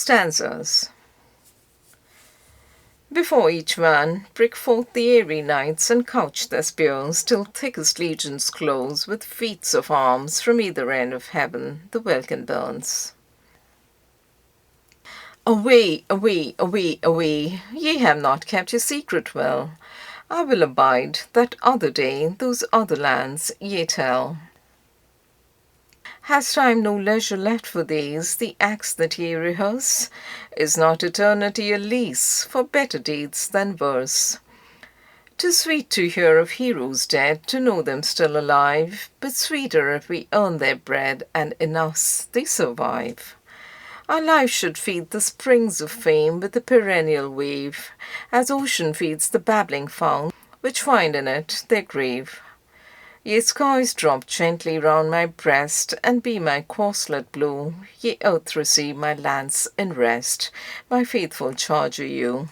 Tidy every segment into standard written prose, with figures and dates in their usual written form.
Stanzas. Before each man prick forth the airy knights and couch their spears till thickest legions close with feats of arms from either end of heaven the welkin burns. Away, away, away, away, ye have not kept your secret well. I will abide that other day those other lands ye tell. Has time no leisure left for these, the acts that ye rehearse? Is not eternity a lease for better deeds than verse? 'Tis sweet to hear of heroes dead, to know them still alive, but sweeter if we earn their bread, and in us they survive. Our life should feed the springs of fame with a perennial wave, as ocean feeds the babbling fount, which find in it their grave. Ye skies drop gently round my breast, and be my corslet blue. Ye earth receive my lance in rest, my faithful charger you.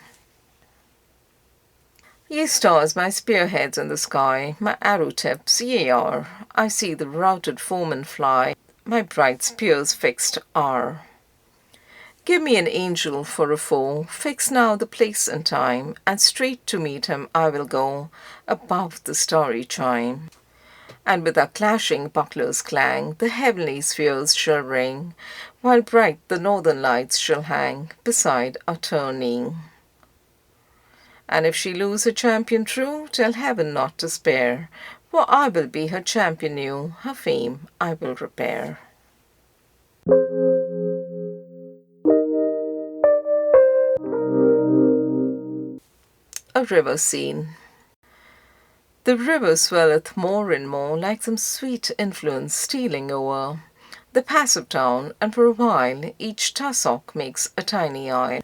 Ye stars, my spearheads in the sky, my arrow tips ye are. I see the routed foeman fly, my bright spears fixed are. Give me an angel for a foe, fix now the place and time, and straight to meet him I will go, above the starry chime. And with our clashing bucklers' clang, the heavenly spheres shall ring, while bright the northern lights shall hang beside our tourney. And if she lose her champion true, tell heaven not to spare, for I will be her champion new, her fame I will repair. A river scene. The river swelleth more and more, like some sweet influence stealing o'er the passive town, and for a while each tussock makes a tiny isle,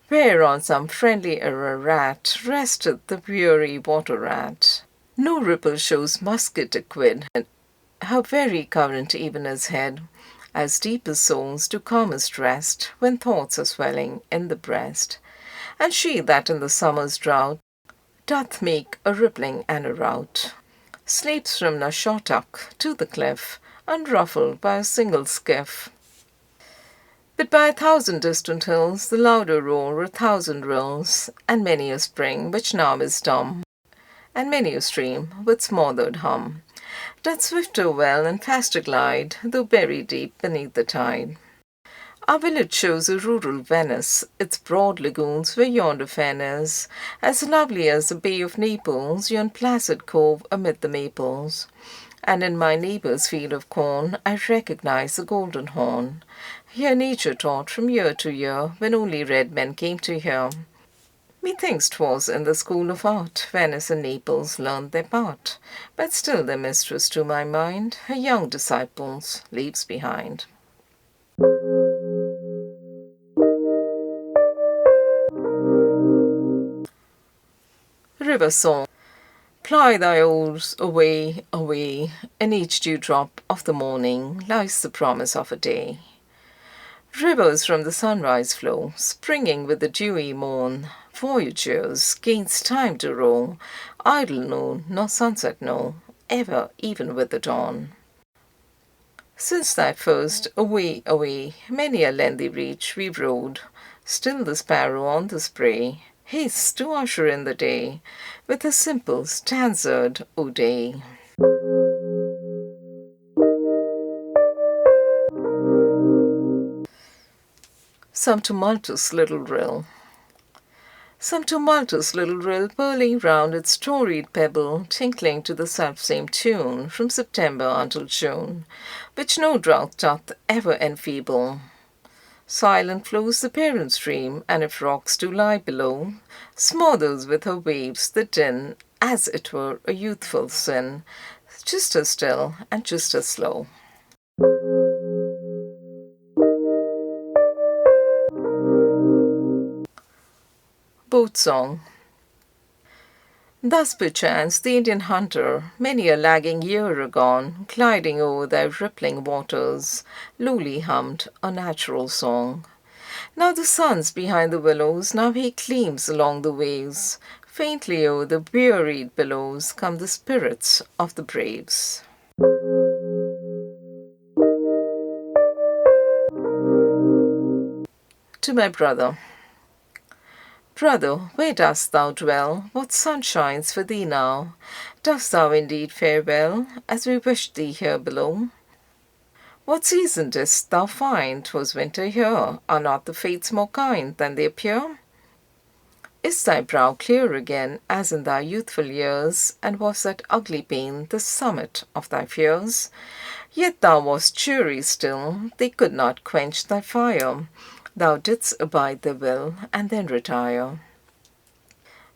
where on some friendly Ararat resteth the weary water rat. No ripple shows musket a quid, and her very current even as head, as deep as souls do calmest rest, when thoughts are swelling in the breast. And she that in the summer's drought doth make a rippling and a rout, sleeps from Nashotuck to the cliff, unruffled by a single skiff. But by 1,000 distant hills the louder roar 1,000 rills, and many a spring which now is dumb, and many a stream with smothered hum, doth swifter well and faster glide, though buried deep beneath the tide. Our village shows a rural Venice, its broad lagoons where yonder fen is, as lovely as the Bay of Naples, yon placid cove amid the maples. And in my neighbour's field of corn I recognize the golden horn. Here nature taught from year to year, when only red men came to hear. Methinks 'twas in the school of art Venice and Naples learned their part, but still their mistress to my mind her young disciples leaves behind. River Song. Ply thy oars away, away, in each dewdrop of the morning lies the promise of a day. Rivers from the sunrise flow, springing with the dewy morn, voyagers gainst time to row, idle noon nor sunset know, ever even with the dawn. Since that first away, away, many a lengthy reach we rode, still the sparrow on the spray hastes to usher in the day with a simple stanza'd ode. Some tumultuous little rill. Some tumultuous little rill purling round its storied pebble, tinkling to the self-same tune from September until June, which no drought doth ever enfeeble. Silent flows the parent stream, and if rocks do lie below, smothers with her waves the din, as it were a youthful sin, just as still and just as slow. Boat Song. Thus perchance the Indian hunter, many a lagging year agone, gliding o'er thy rippling waters, lowly hummed a natural song. Now the sun's behind the willows, now he gleams along the waves, faintly o'er the wearied billows come the spirits of the braves. To my brother. Brother, where dost thou dwell? What sun shines for thee now? Dost thou indeed fare well, as we wished thee here below? What season didst thou find? 'Twas winter here. Are not the fates more kind than they appear? Is thy brow clear again, as in thy youthful years? And was that ugly pain the summit of thy fears? Yet thou wast cheery still, they could not quench thy fire. Thou didst abide their will, and then retire.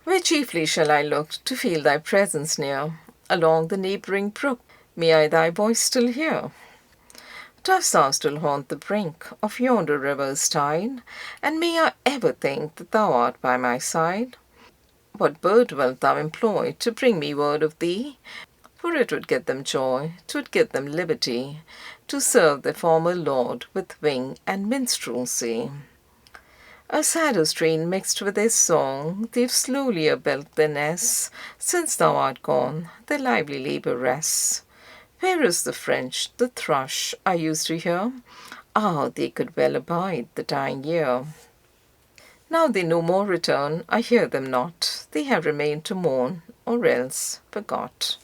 Where chiefly shall I look to feel thy presence near? Along the neighbouring brook, may I thy voice still hear? Dost thou still haunt the brink of yonder river's tide? And may I ever think that thou art by my side? What bird wilt thou employ to bring me word of thee? For it would get them joy, 'twould give them liberty, to serve their former lord with wing and minstrelsy. A sadder strain mixed with their song, they've slowlier built their nests. Since thou art gone, their lively labour rests. Where is the French, the thrush, I used to hear? Ah, they could well abide the dying year. Now they no more return, I hear them not. They have remained to mourn, or else forgot.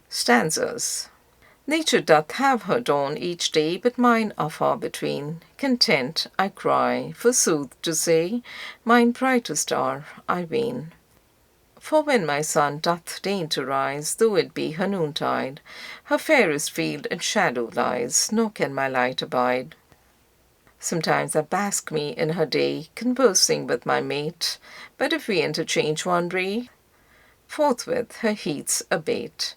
Stanzas. Nature doth have her dawn each day, but mine are far between. Content, I cry, for sooth to say, mine brightest hour, I ween. For when my sun doth deign to rise, though it be her noontide, her fairest field in shadow lies, nor can my light abide. Sometimes I bask me in her day, conversing with my mate, but if we interchange one ray, forthwith her heats abate.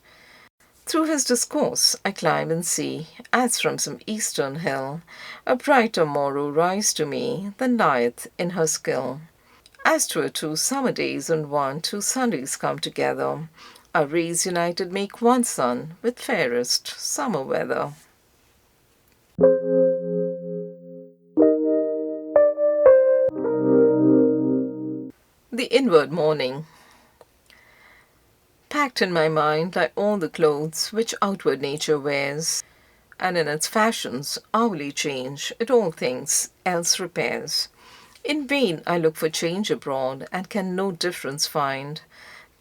Through his discourse I climb and see, as from some eastern hill, a brighter morrow rise to me than lieth in her skill. As 'twere 2 summer days and 2 Sundays come together, our rays united make one sun with fairest summer weather. The inward morning. Packed in my mind lie all the clothes which outward nature wears, and in its fashions hourly change it all things else repairs. In vain I look for change abroad, and can no difference find,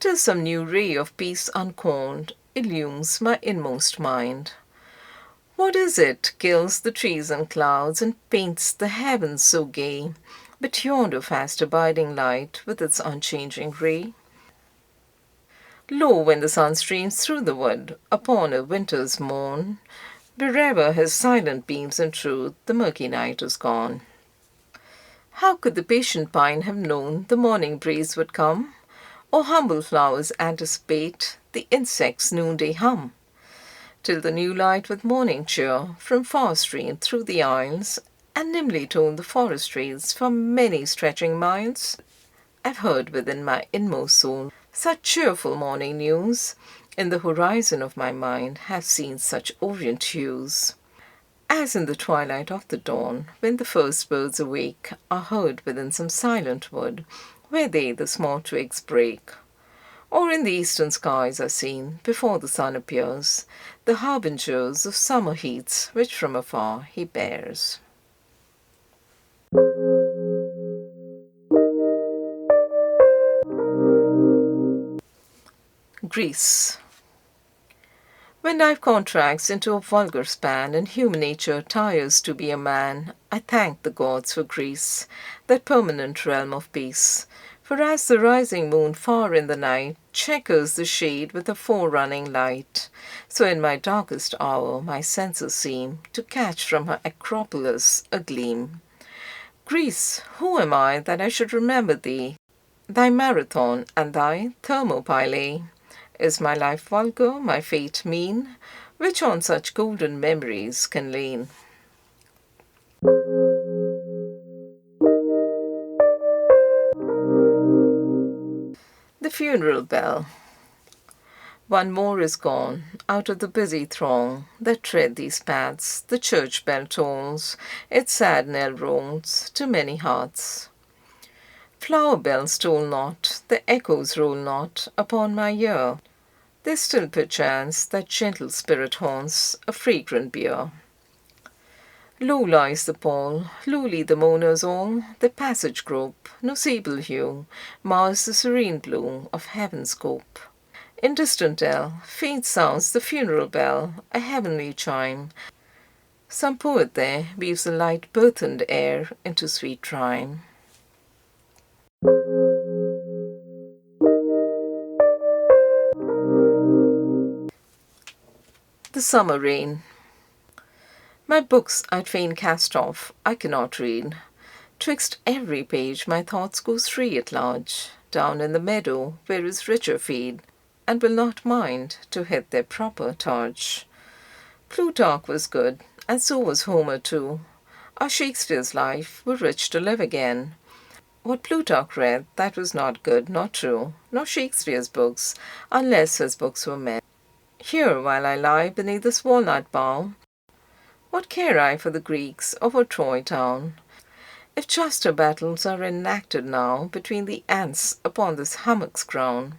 till some new ray of peace uncalled illumes my inmost mind. What is it kills the trees and clouds, and paints the heavens so gay, but yonder fast abiding light with its unchanging ray? Lo, when the sun streams through the wood upon a winter's morn, wherever his silent beams intrude, the murky night is gone. How could the patient pine have known the morning breeze would come, or humble flowers anticipate the insect's noonday hum? Till the new light with morning cheer from far streamed through the aisles, and nimbly toned the forest trees for many stretching miles, I've heard within my inmost soul such cheerful morning news, in the horizon of my mind have seen such orient hues, as in the twilight of the dawn, when the first birds awake are heard within some silent wood, where they the small twigs break. Or in the eastern skies are seen, before the sun appears, the harbingers of summer heats which from afar he bears. Greece. When life contracts into a vulgar span, and human nature tires to be a man, I thank the gods for Greece, that permanent realm of peace. For as the rising moon far in the night checkers the shade with a forerunning light, so in my darkest hour my senses seem to catch from her acropolis a gleam. Greece, who am I that I should remember thee, thy Marathon and thy Thermopylae? Is my life vulgar, my fate mean, which on such golden memories can lean? The funeral bell. One more is gone out of the busy throng that tread these paths. The church bell tolls, its sad knell rolls to many hearts. Flower bells toll not, the echoes roll not upon my ear. There's still perchance that gentle spirit haunts a fragrant bier. Low lies the pall, lowly the mourners all, the passage grope, no sable hue, mars the serene blue of heaven's scope. In distant dell, faint sounds the funeral bell, a heavenly chime. Some poet there weaves the light burthened air into sweet rhyme. The summer rain. My books I'd fain cast off, I cannot read. Twixt every page my thoughts go free at large, down in the meadow where is richer feed, and will not mind to hit their proper targe. Plutarch was good, and so was Homer too. Our Shakespeare's life were rich to live again. What Plutarch read, that was not good, not true, nor Shakespeare's books, unless his books were men. Here, while I lie beneath this walnut bough, what care I for the Greeks or for Troy town? If juster battles are enacted now between the ants upon this hummock's crown,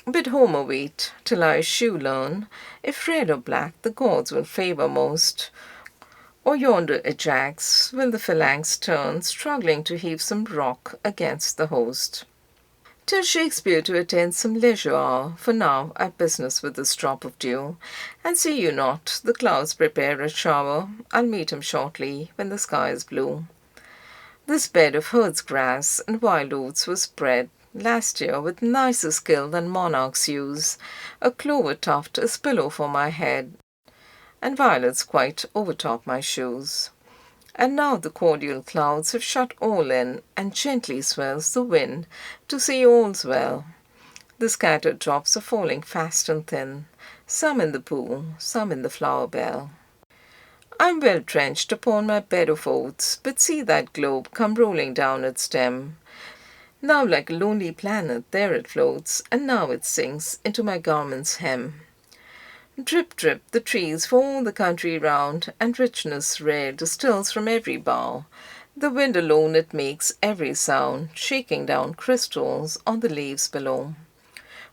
bid Homer wait till I eschew learn if red or black the gods will favour most, or yonder Ajax will the phalanx turn, struggling to heave some rock against the host. Tell Shakespeare to attend some leisure hour, for now I've business with this drop of dew, and see you not the clouds prepare a shower, I'll meet him shortly when the sky is blue. This bed of herd's grass and wild oats was spread last year with nicer skill than monarchs use, a clover tuft as pillow for my head, and violets quite overtop my shoes. And now the cordial clouds have shut all in, and gently swells the wind to say all's well. The scattered drops are falling fast and thin, some in the pool, some in the flower bell. I'm well trenched upon my bed of oats, but see that globe come rolling down its stem. Now like a lonely planet there it floats, and now it sinks into my garment's hem. Drip, drip, the trees for all the country round, and richness rare distills from every bough. The wind alone it makes every sound, shaking down crystals on the leaves below.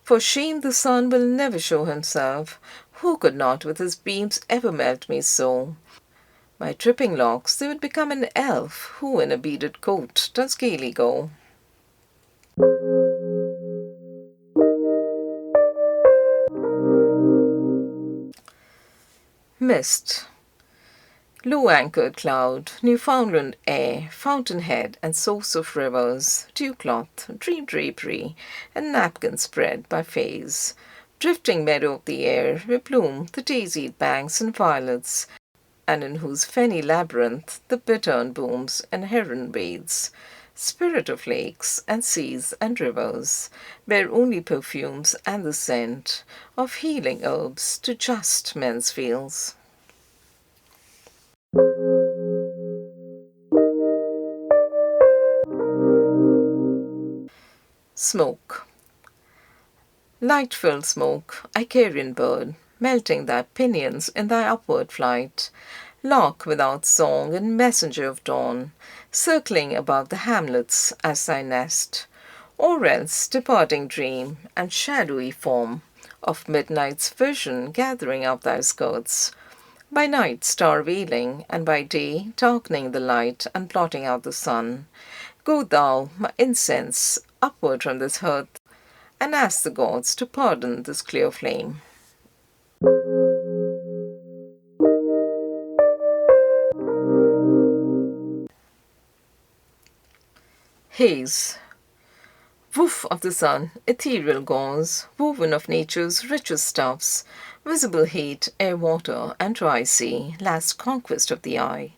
For shame the sun will never show himself, who could not with his beams ever melt me so? My dripping locks, they would become an elf, who in a beaded coat does gaily go. Mist. Low-anchored cloud, Newfoundland air, fountainhead and source of rivers, dew-cloth, dream drapery, and napkin spread by phase. Drifting meadow of the air, where bloom the daisied banks and violets, and in whose fenny labyrinth the bittern booms and heron wades. Spirit of lakes and seas and rivers, bear only perfumes and the scent of healing herbs to just men's fields. Smoke. Light-filled smoke, Icarian bird, melting thy pinions in thy upward flight, lark without song and messenger of dawn, circling above the hamlets as thy nest, or else departing dream and shadowy form of midnight's vision gathering up thy skirts, by night star veiling, and by day darkening the light and blotting out the sun. Go thou, my incense, upward from this hearth, and ask the gods to pardon this clear flame. Haze. Woof of the sun, ethereal gauze, woven of nature's richest stuffs, visible heat, air, water, and dry sea, last conquest of the eye.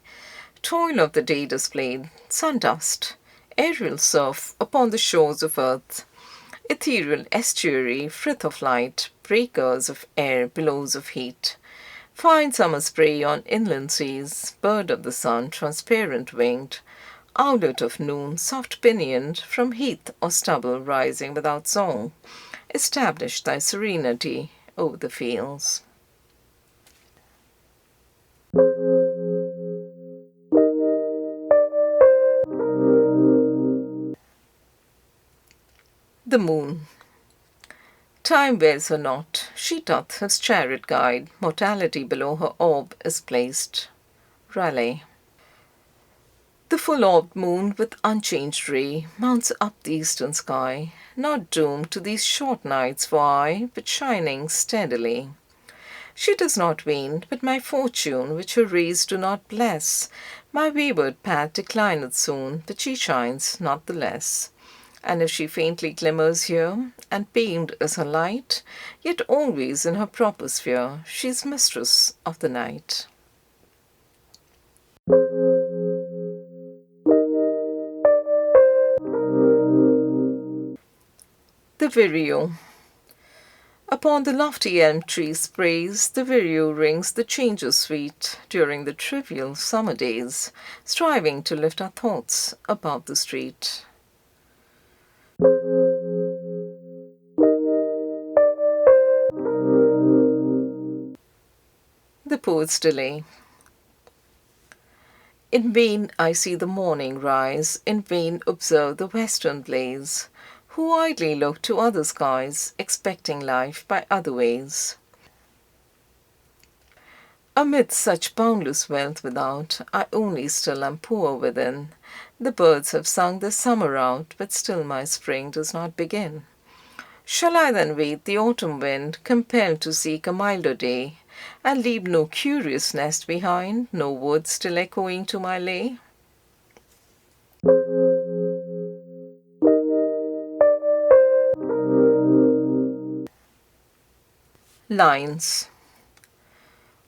Toil of the day displayed, sun dust, aerial surf upon the shores of earth, ethereal estuary, frith of light, breakers of air, billows of heat. Fine summer spray on inland seas, bird of the sun, transparent winged, owlet of noon, soft pinioned, from heath or stubble rising without song, establish thy serenity over the fields. The moon. Time wears her not, she doth his chariot guide, mortality below her orb is placed. Raleigh. The full-orbed moon with unchanged ray mounts up the eastern sky, not doomed to these short nights for I, but shining steadily. She does not wane, but my fortune, which her rays do not bless. My wayward path declineth soon, but she shines not the less. And if she faintly glimmers here, and beamed is her light, yet always in her proper sphere she's mistress of the night. The Vireo. Upon the lofty elm tree sprays, the vireo rings the changes sweet during the trivial summer days, striving to lift our thoughts above the street. The Poet's Delay. In vain I see the morning rise, in vain observe the western blaze, who idly look to other skies, expecting life by other ways. Amidst such boundless wealth without, I only still am poor within. The birds have sung their summer out, but still my spring does not begin. Shall I then wait the autumn wind, compelled to seek a milder day, and leave no curious nest behind, no wood still echoing to my lay? Lines.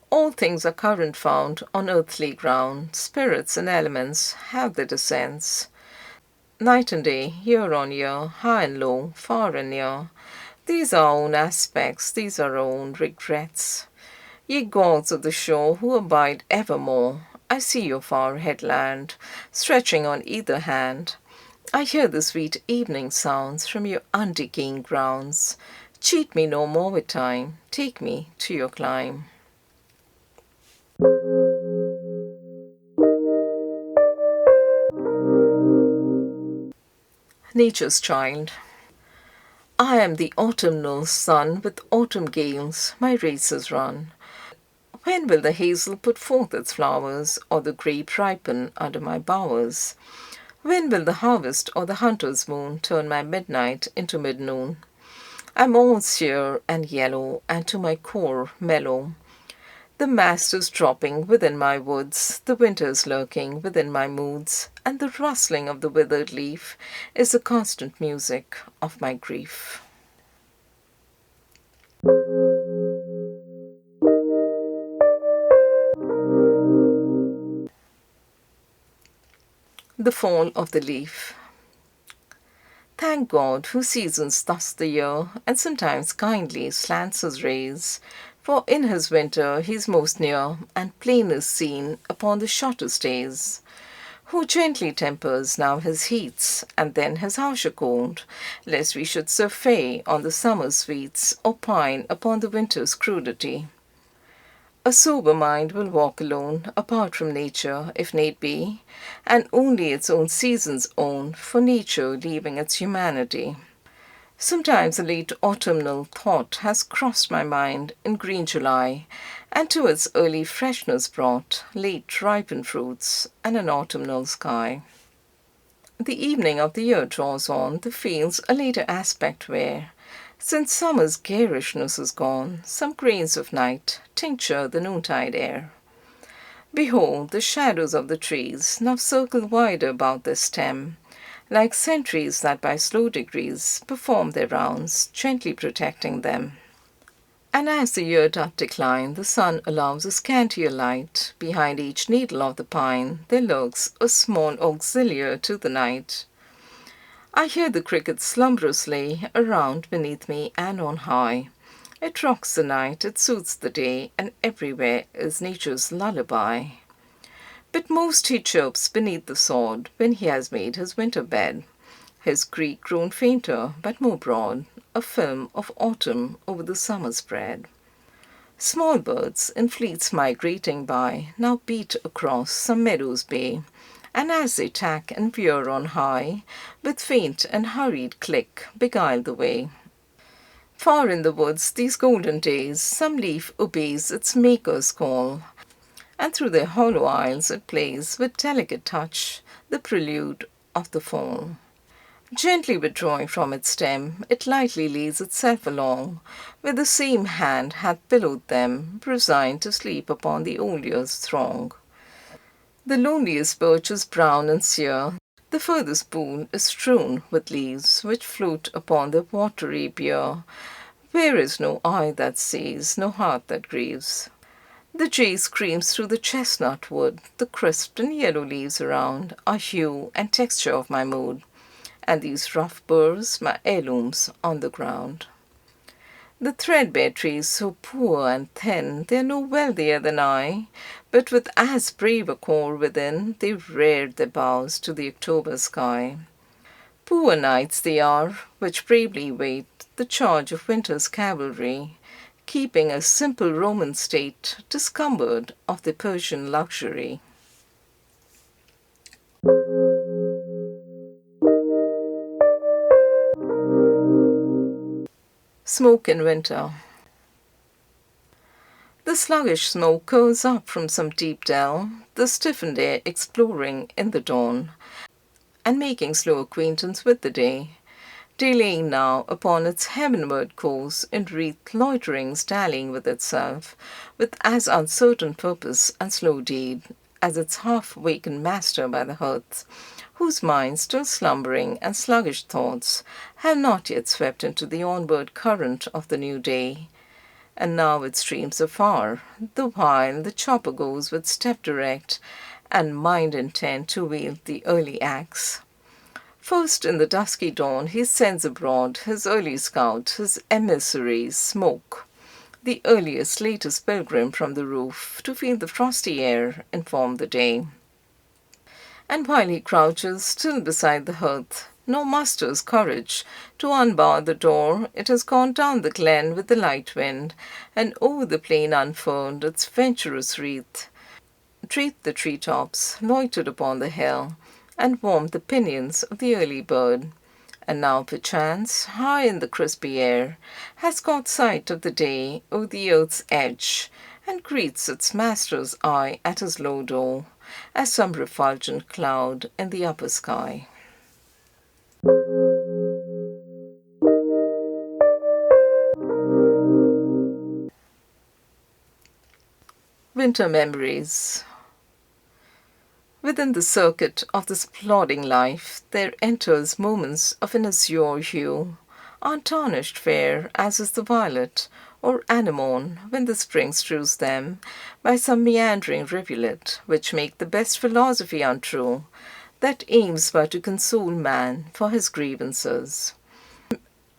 All things are current found on earthly ground, spirits and elements have their descents. Night and day, year on year, high and low, far and near, these are our own aspects, these are our own regrets. Ye gods of the shore who abide evermore, I see your far headland, stretching on either hand. I hear the sweet evening sounds from your undecaying grounds. Cheat me no more with time, take me to your clime. Nature's Child. I am the autumnal sun, with autumn gales my race is run. When will the hazel put forth its flowers, or the grape ripen under my bowers? When will the harvest or the hunter's moon turn my midnight into mid-noon? I'm all sere and yellow, and to my core mellow. The mast is dropping within my woods, the winter's lurking within my moods, and the rustling of the withered leaf is the constant music of my grief. The Fall of the Leaf. Thank God, who seasons thus the year, and sometimes kindly slants his rays, for in his winter he's most near, and plain is seen upon the shortest days. Who gently tempers now his heats, and then his harsher cold, lest we should surfeit on the summer's sweets, or pine upon the winter's crudity. A sober mind will walk alone, apart from nature, if need be, and only its own seasons own, for nature leaving its humanity. Sometimes a late autumnal thought has crossed my mind in green July, and to its early freshness brought late ripened fruits and an autumnal sky. The evening of the year draws on, the fields a later aspect wear. Since summer's garishness is gone, some grains of night tincture the noontide air. Behold, the shadows of the trees now circle wider about their stem, like sentries that by slow degrees perform their rounds, gently protecting them. And as the year doth decline, the sun allows a scantier light. Behind each needle of the pine there lurks a small auxiliar to the night. I hear the cricket slumberously around beneath me and on high. It rocks the night, it soothes the day, and everywhere is nature's lullaby. But most he chirps beneath the sod when he has made his winter bed, his creak grown fainter but more broad, a film of autumn over the summer spread. Small birds in fleets migrating by now beat across some meadow's bay, and as they tack and veer on high, with faint and hurried click beguile the way. Far in the woods these golden days, some leaf obeys its maker's call, and through their hollow aisles it plays with delicate touch the prelude of the fall. Gently withdrawing from its stem, it lightly lays itself along, where the same hand hath pillowed them, resigned to sleep upon the old year's throng. The loneliest birch is brown and sere, the furthest pool is strewn with leaves which float upon the watery bier, where is no eye that sees, no heart that grieves. The jay screams through the chestnut wood, the crisped and yellow leaves around are hue and texture of my mood, and these rough burrs my heirlooms on the ground. The threadbare trees, so poor and thin, they're no wealthier than I, but with as brave a core within, they reared their boughs to the October sky. Poor knights they are, which bravely wait the charge of winter's cavalry, keeping a simple Roman state, discumbered of the Persian luxury. Smoke in winter. The sluggish smoke curls up from some deep dell, the stiffened air exploring in the dawn, and making slow acquaintance with the day, delaying now upon its heavenward course in wreathed loiterings dallying with itself, with as uncertain purpose and slow deed as its half-wakened master by the hearth, whose mind, still slumbering, and sluggish thoughts have not yet swept into the onward current of the new day. And now it streams afar, the while the chopper goes with step direct, and mind intent to wield the early axe. First in the dusky dawn he sends abroad his early scout, his emissary, Smoke, the earliest, latest pilgrim from the roof, to feel the frosty air inform the day. And while he crouches still beside the hearth, nor musters courage to unbar the door, it has gone down the glen with the light wind, and o'er the plain unfurled its venturous wreath. Treat the tree-tops, loitered upon the hill, and warmed the pinions of the early bird. And now perchance, high in the crispy air, has caught sight of the day o'er the earth's edge, and greets its master's eye at his low door, as some refulgent cloud in the upper sky. Winter memories. Within the circuit of this plodding life, there enters moments of an azure hue, untarnished fair as is the violet or anemone when the spring strews them by some meandering rivulet, which make the best philosophy untrue, that aims but to console man for his grievances.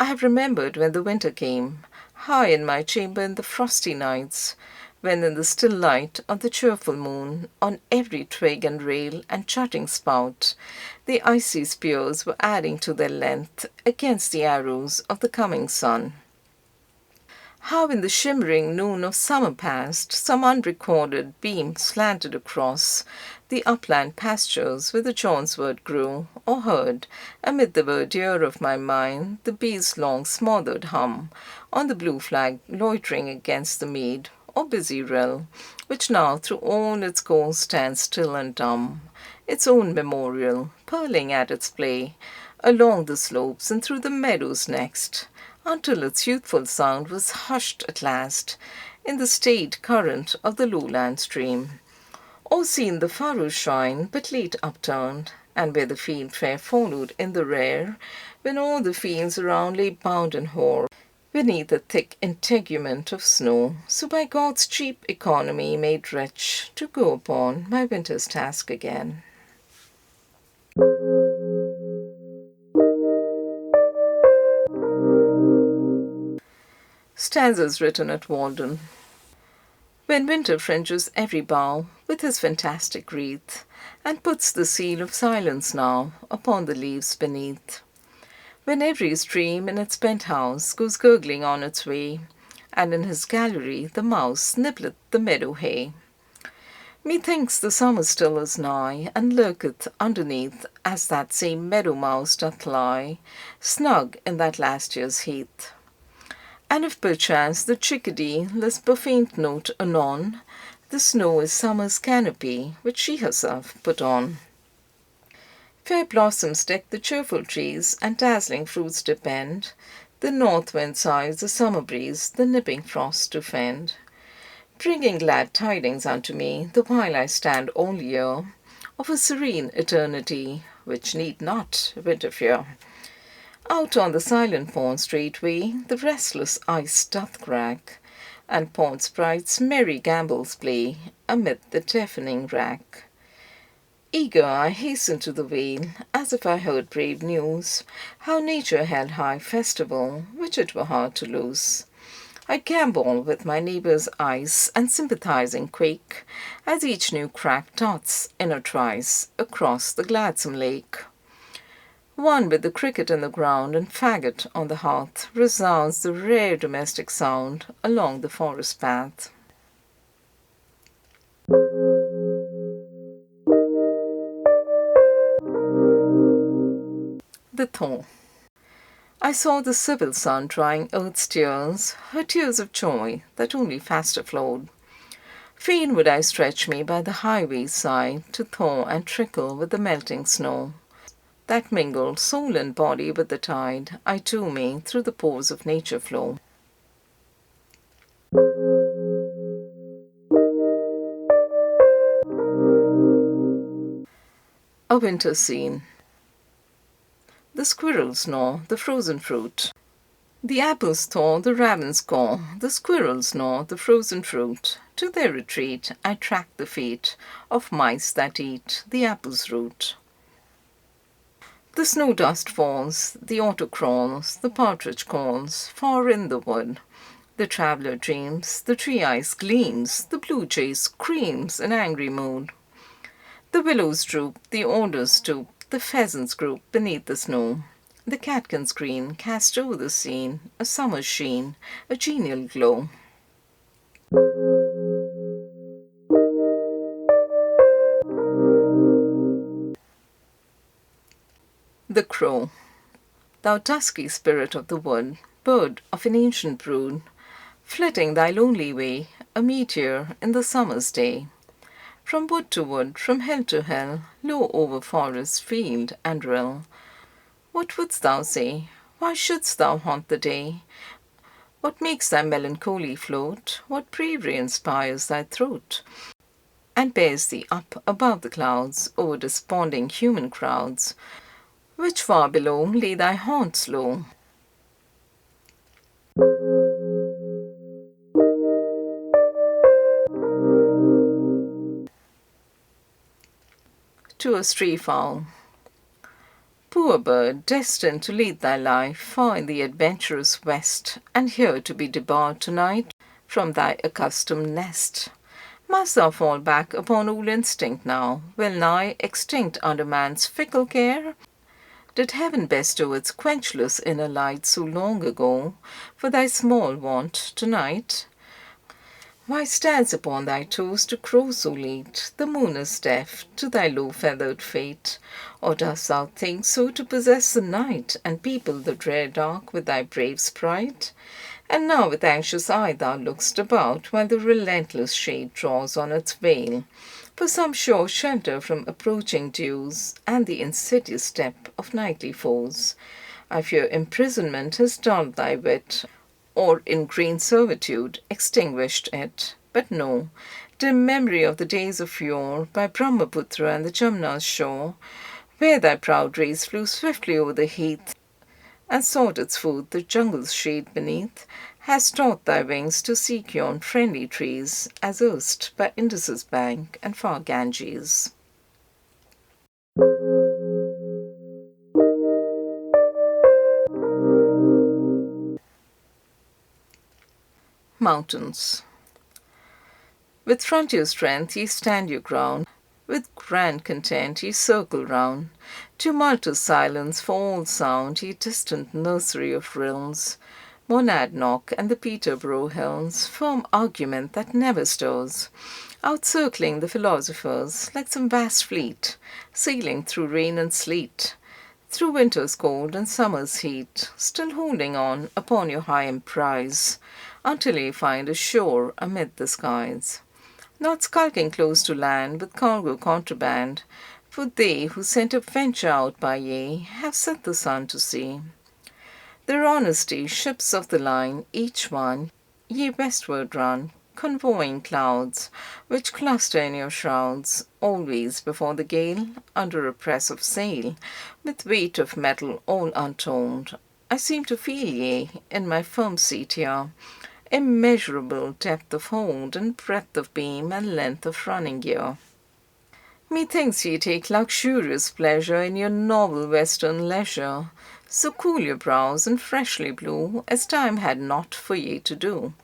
I have remembered when the winter came, high in my chamber in the frosty nights, when in the still light of the cheerful moon, on every twig and rail and jutting spout, the icy spears were adding to their length against the arrows of the coming sun. How in the shimmering noon of summer past, some unrecorded beam slanted across the upland pastures where the johnswort grew, or heard, amid the verdure of my mind, the bee's long smothered hum, on the blue flag loitering against the mead, or busy rill, which now through all its course stands still and dumb, its own memorial, purling at its play, along the slopes and through the meadows next, until its youthful sound was hushed at last in the staid current of the lowland stream, or seen the furrows shine but late upturned, and where the field fair followed in the rear, when all the fields around lay bound and hoar, beneath a thick integument of snow, so by God's cheap economy made rich, to go upon my winter's task again. Stanzas written at Walden. When winter fringes every bough with his fantastic wreath, and puts the seal of silence now upon the leaves beneath, when every stream in its penthouse goes gurgling on its way, and in his gallery the mouse nibbleth the meadow hay. Methinks the summer still is nigh, and lurketh underneath, as that same meadow mouse doth lie, snug in that last year's heath. And if perchance the chickadee lisp a faint note anon, the snow is summer's canopy, which she herself put on. Fair blossoms deck the cheerful trees, and dazzling fruits depend. The north wind sighs the summer breeze, the nipping frost to fend, bringing glad tidings unto me, the while I stand all year, of a serene eternity, which need not winter fear. Out on the silent pond straightway the restless ice doth crack, and pond sprites merry gambols play amid the deafening rack. Eager I hasten to the vale, as if I heard brave news, how nature held high festival, which it were hard to lose. I gambol with my neighbour's ice, and sympathizing quake, as each new crack dots in a trice across the gladsome lake. One with the cricket in the ground and faggot on the hearth resounds the rare domestic sound along the forest path. The Thaw. I saw the Sibyl sun drying earth's tears, her tears of joy that only faster flowed. Fain would I stretch me by the highway's side to thaw and trickle with the melting snow, that mingled soul and body with the tide I too may through the pores of nature flow. A winter scene. The squirrels gnaw the frozen fruit. The apples thaw, the ravens caw, the squirrels gnaw the frozen fruit. To their retreat I track the feet of mice that eat the apple's root. The snow dust falls, the otter crawls, the partridge calls, far in the wood. The traveller dreams, the tree ice gleams, the blue jay screams in angry mood. The willows droop, the alders stoop, the pheasants group beneath the snow. The catkins green cast o'er the scene a summer's sheen, a genial glow. The crow. Thou dusky spirit of the wood, bird of an ancient brood, flitting thy lonely way, a meteor in the summer's day. From wood to wood, from hill to hill, low over forest, field, and rill. What wouldst thou say? Why shouldst thou haunt the day? What makes thy melancholy float? What bravery inspires thy throat, and bears thee up above the clouds, o'er desponding human crowds, which far below lay thy haunts low? To a Stray Fowl. Poor bird, destined to lead thy life far in the adventurous west, and here to be debarred tonight from thy accustomed nest. Must thou fall back upon old instinct now, well nigh extinct under man's fickle care? Did heaven bestow its quenchless inner light so long ago for thy small want tonight? Why stands upon thy toes to crow so late? The moon is deaf to thy low-feathered fate. Or dost thou think so to possess the night, and people the drear dark with thy brave sprite? And now with anxious eye thou look'st about, while the relentless shade draws on its veil, for some sure shelter from approaching dews, and the insidious step of nightly foes. I fear imprisonment has dulled thy wit, or in green servitude extinguished it. But no, dim memory of the days of yore, by Brahmaputra and the Jumna's shore, where thy proud race flew swiftly over the heath, and sought its food the jungle's shade beneath, has taught thy wings to seek yon friendly trees, as erst by Indus's bank and far Ganges. Mountains. With frontier strength ye stand your ground, with grand content ye circle round. Tumultuous silence for all sound, ye distant nursery of rills. Monadnock and the Peterborough hills, firm argument that never stirs, outcircling the philosophers like some vast fleet, sailing through rain and sleet. Through winter's cold and summer's heat, still holding on upon your high emprise, until ye find a shore amid the skies. Not skulking close to land with cargo contraband, for they who sent a venture out by ye have set the sun to sea. Their honesty ships of the line, each one, ye westward run, convoying clouds, which cluster in your shrouds, always before the gale, under a press of sail, with weight of metal all untold. I seem to feel ye, in my firm seat here, immeasurable depth of hold, and breadth of beam, and length of running gear. Methinks ye take luxurious pleasure in your novel western leisure, so cool your brows and freshly blue, as time had not for ye to do.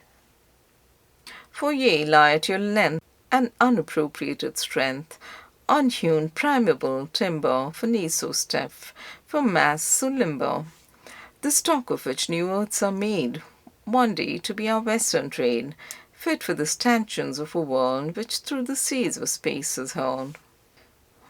For ye lie at your length and unappropriated strength, unhewn primeval timber, for knee so stiff, for mass so limber, the stock of which new earths are made, one day to be our western trade, fit for the stanchions of a world which through the seas of space is hurled.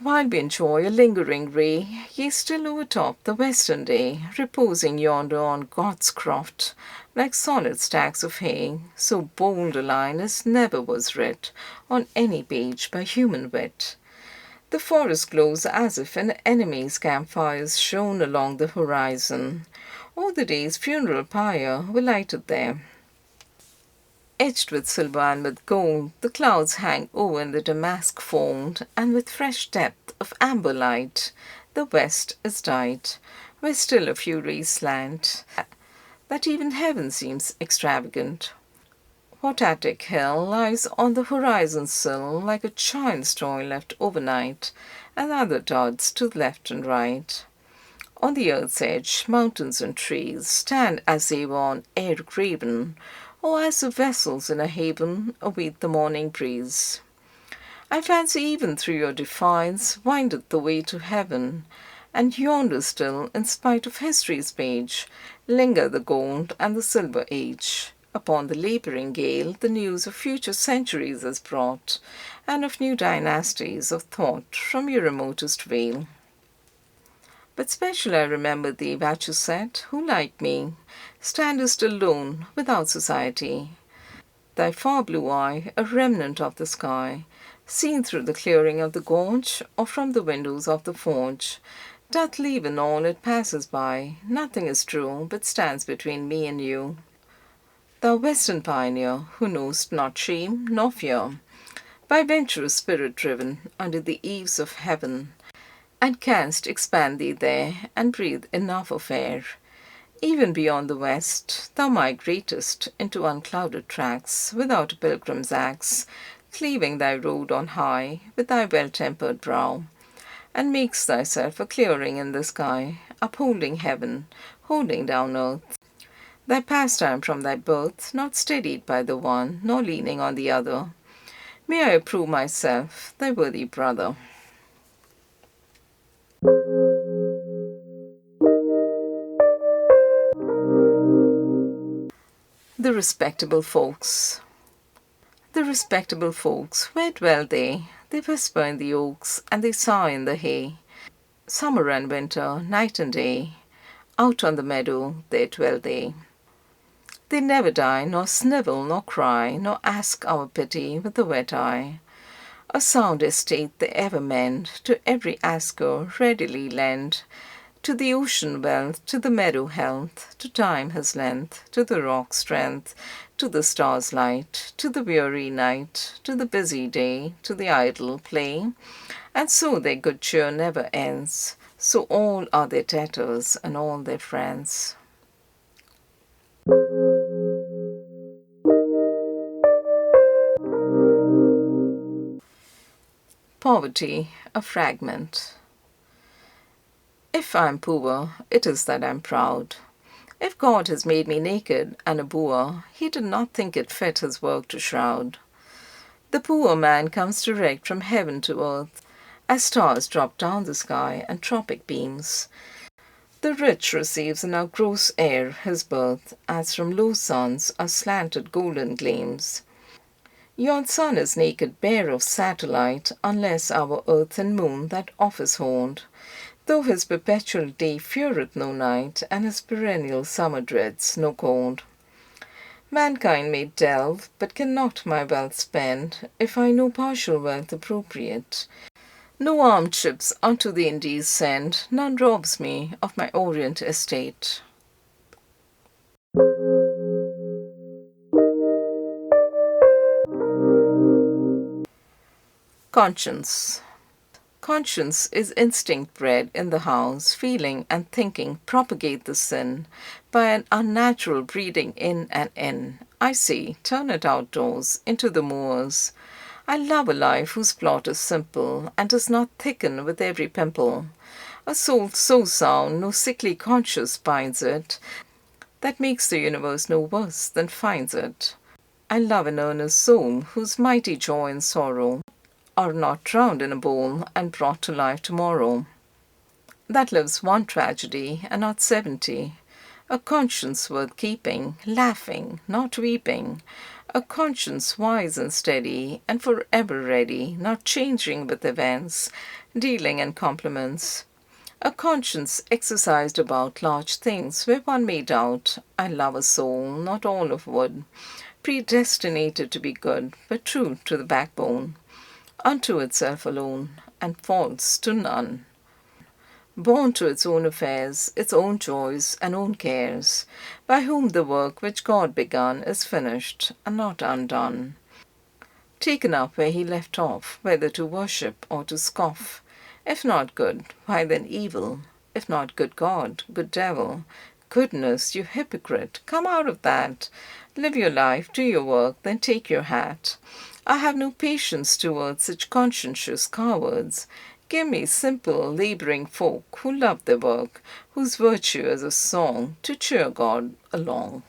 While we enjoy a lingering ray, ye still overtop the western day, reposing yonder on God's croft, like solid stacks of hay, so bold a line as never was writ on any page by human wit. The forest glows as if an enemy's campfires shone along the horizon, or the day's funeral pyre were lighted there. Edged with silver and with gold, the clouds hang over in the damask fold, and with fresh depth of amber light, the west is dyed, where still a few rays slant, that even heaven seems extravagant. What Attic hill lies on the horizon's sill, like a child's toy left overnight, and other dots to left and right. On the earth's edge, mountains and trees stand as they were on air graven, or as the vessels in a haven await the morning breeze. I fancy even through your defiles windeth the way to heaven, and yonder still, in spite of history's page, linger the gold and the silver age. Upon the labouring gale the news of future centuries is brought, and of new dynasties of thought from your remotest vale. But special I remember thee, Vachusett, who, like me, standest alone, without society. Thy far blue eye, a remnant of the sky, seen through the clearing of the gorge, or from the windows of the forge, doth leave in all it passes by. Nothing is true, but stands between me and you. Thou western pioneer, who know'st not shame nor fear, by venturous spirit driven under the eaves of heaven, and canst expand thee there, and breathe enough of air. Even beyond the west, thou migratest into unclouded tracks, without a pilgrim's axe, cleaving thy road on high with thy well-tempered brow, and makes thyself a clearing in the sky, upholding heaven, holding down earth. Thy pastime from thy birth, not steadied by the one, nor leaning on the other. May I approve myself thy worthy brother. The Respectable Folks. The respectable folks, where dwell they? They whisper in the oaks, and they sigh in the hay. Summer and winter, night and day, out on the meadow, there dwell they. They never die, nor snivel, nor cry, nor ask our pity with a wet eye. A sound estate they ever mend, to every asker readily lend, to the ocean wealth, to the meadow health, to time his length, to the rock strength, to the stars light, to the weary night, to the busy day, to the idle play, and so their good cheer never ends, so all are their debtors and all their friends. Poverty, a fragment. If I'm poor, it is that I'm proud. If God has made me naked and a boor, he did not think it fit his work to shroud. The poor man comes direct from heaven to earth, as stars drop down the sky and tropic beams. The rich receives in our gross air his birth, as from low suns are slanted golden gleams. Yon sun is naked bare of satellite, unless our earth and moon that office hold. though his perpetual day feareth no night, and his perennial summer dreads no cold. Mankind may delve, but cannot my wealth spend, if I no partial wealth appropriate. No armed ships unto the Indies send, none robs me of my Orient estate. Conscience. Conscience is instinct bred in the house, feeling and thinking propagate the sin by an unnatural breeding in and in. I say, turn it outdoors, into the moors. I love a life whose plot is simple, and does not thicken with every pimple. A soul so sound, no sickly conscience binds it, that makes the universe no worse than finds it. I love an earnest soul, whose mighty joy and sorrow are not drowned in a bowl and brought to life tomorrow. That lives one tragedy and not 70. A conscience worth keeping, laughing, not weeping. A conscience wise and steady, and forever ready, not changing with events, dealing in compliments. A conscience exercised about large things where one may doubt. I love a soul, not all of wood, predestinated to be good, but true to the backbone, unto itself alone, and false to none. Born to its own affairs, its own joys and own cares, by whom the work which God begun is finished, and not undone. Taken up where he left off, whether to worship or to scoff. If not good, why then evil? If not good God, good devil. Goodness, you hypocrite, come out of that. Live your life, do your work, then take your hat. I have no patience towards such conscientious cowards. Give me simple, labouring folk who love their work, whose virtue is a song to cheer God along.